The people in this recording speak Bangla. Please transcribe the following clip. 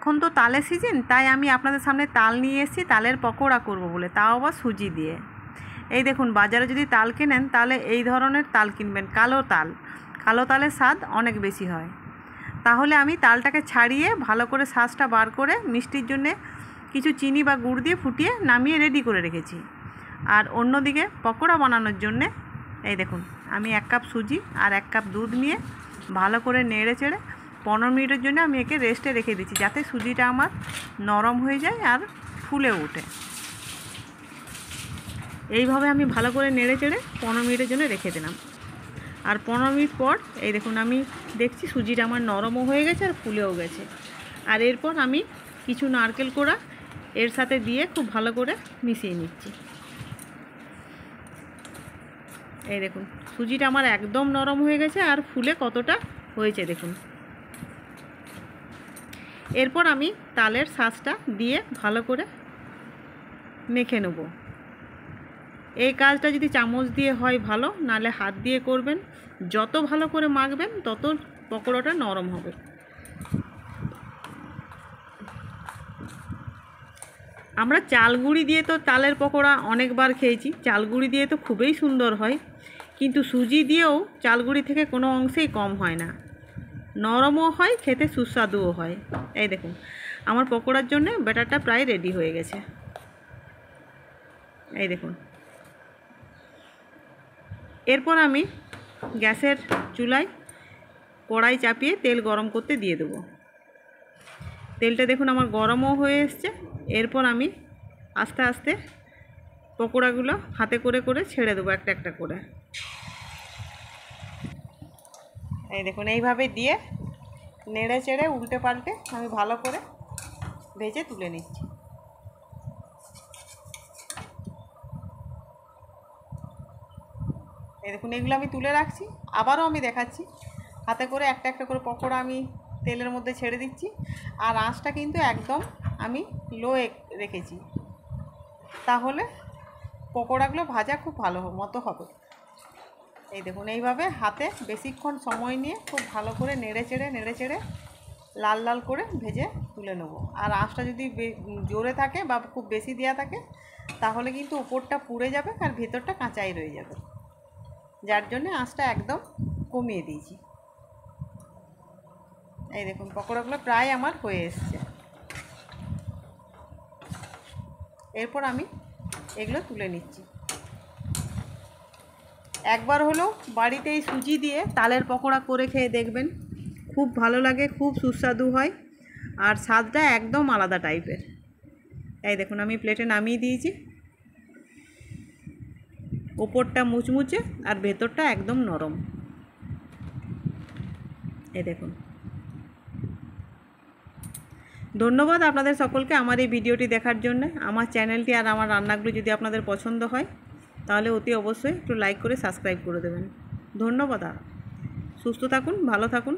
এখন তো তালের সিজন, তাই আমি আপনাদের সামনে তাল নিয়ে এসেছি তালের পকোড়া করব বলে, তাও আবার সুজি দিয়ে। এই দেখুন, বাজারে যদি তাল কেনেন তাহলে এই ধরনের তাল কিনবেন, কালো তাল। কালো তালের স্বাদ অনেক বেশি হয়। তাহলে আমি তালটাকে ছাড়িয়ে ভালো করে শাঁসটা বার করে মিষ্টির জন্যে কিছু চিনি বা গুড় দিয়ে ফুটিয়ে নামিয়ে রেডি করে রেখেছি। আর অন্যদিকে পকোড়া বানানোর জন্যে এই দেখুন, আমি 1 কাপ সুজি আর 1 কাপ দুধ নিয়ে ভালো করে নেড়ে চেড়ে 15 মিনিটের জন্য আমি একে রেস্টে রেখে দিচ্ছি, যাতে সুজিটা আমার নরম হয়ে যায় আর ফুলে ওঠে। এইভাবে আমি ভালো করে নেড়ে চেড়ে 15 মিনিটের জন্য রেখে দিলাম। আর 15 মিনিট পর এই দেখুন, আমি দেখছি সুজিটা আমার নরমও হয়ে গেছে আর ফুলেও গেছে। আর এরপর আমি কিছু নারকেল কোড়া এর সাথে দিয়ে খুব ভালো করে মিশিয়ে নিচ্ছি। এই দেখুন, সুজিটা আমার একদম নরম হয়ে গেছে আর ফুলে কতটা হয়েছে দেখুন। এরপর আমি তালের শাঁসটা দিয়ে ভালো করে মেখে নেব। এই কাজটা যদি চামচ দিয়ে হয় ভালো, নালে হাত দিয়ে করবেন। যত ভালো করে মাখবেন তত পকোড়াটা নরম হবে। আমরা চালগুঁড়ি দিয়ে তো তালের পকোড়া অনেকবার খেয়েছি, চালগুঁড়ি দিয়ে তো খুবই সুন্দর হয়, কিন্তু সুজি দিয়েও চালগুঁড়ি থেকে কোনো অংশেই কম হয় না, নরমও হয়, খেতে সুস্বাদুও হয়। এই দেখুন, আমার পকোড়ার জন্য ব্যাটারটা প্রায় রেডি হয়ে গেছে। এই দেখুন, এরপর আমি গ্যাসের চুলায় কড়াই চাপিয়ে তেল গরম করতে দিয়ে দেবো। তেলটা দেখুন আমার গরমও হয়ে এসছে। এরপর আমি আস্তে আস্তে পকোড়াগুলো হাতে করে করে ছেড়ে দেবো একটা একটা করে। এই দেখুন, এইভাবে দিয়ে নেড়ে চেড়ে উল্টে পাল্টে আমি ভালো করে ভেজে তুলে নিচ্ছি। এই দেখুন, এগুলো আমি তুলে রাখছি। আবারও আমি দেখাচ্ছি, হাতে করে একটা একটা করে পকোড়া আমি তেলের মধ্যে ছেড়ে দিচ্ছি। আর আঁচটা কিন্তু একদম আমি লো রেখেছি, তাহলে পকোড়াগুলো ভাজা খুব ভালো মতো হবে। এই দেখুন, এইভাবে হাতে বেশিক্ষণ সময় নিয়ে খুব ভালো করে নেড়ে চেড়ে লাল লাল করে ভেজে তুলে নেব। আর আঁচটা যদি জোরে থাকে বা খুব বেশি দেওয়া থাকে তাহলে কিন্তু উপরটা পুড়ে যাবে আর ভেতরটা কাঁচাই রয়ে যাবে, যার জন্য আঁচটা একদম কমিয়ে দিয়েছি। এই দেখুন, পকোড়াগুলো প্রায় আমার হয়ে এসছে। এরপর আমি এগুলো তুলে নিচ্ছি। একবার হলেও বাড়িতে এই সুজি দিয়ে তালের পকোড়া করে খেয়ে দেখবেন, খুব ভালো লাগে, খুব সুস্বাদু হয় আর স্বাদটা একদম আলাদা টাইপের। এই দেখুন, আমি প্লেটে নামিয়ে দিয়েছি। ওপরটা মুচমুচে আর ভেতরটা একদম নরম। এই দেখুন। ধন্যবাদ আপনাদের সকলকে আমার এই ভিডিওটি দেখার জন্য। আমার চ্যানেলটি আর আমার রান্নাগুলো যদি আপনাদের পছন্দ হয় তাহলে অতি অবশ্যই একটু লাইক করে সাবস্ক্রাইব করে দেবেন। ধন্যবাদ। সুস্থ থাকুন, ভালো থাকুন।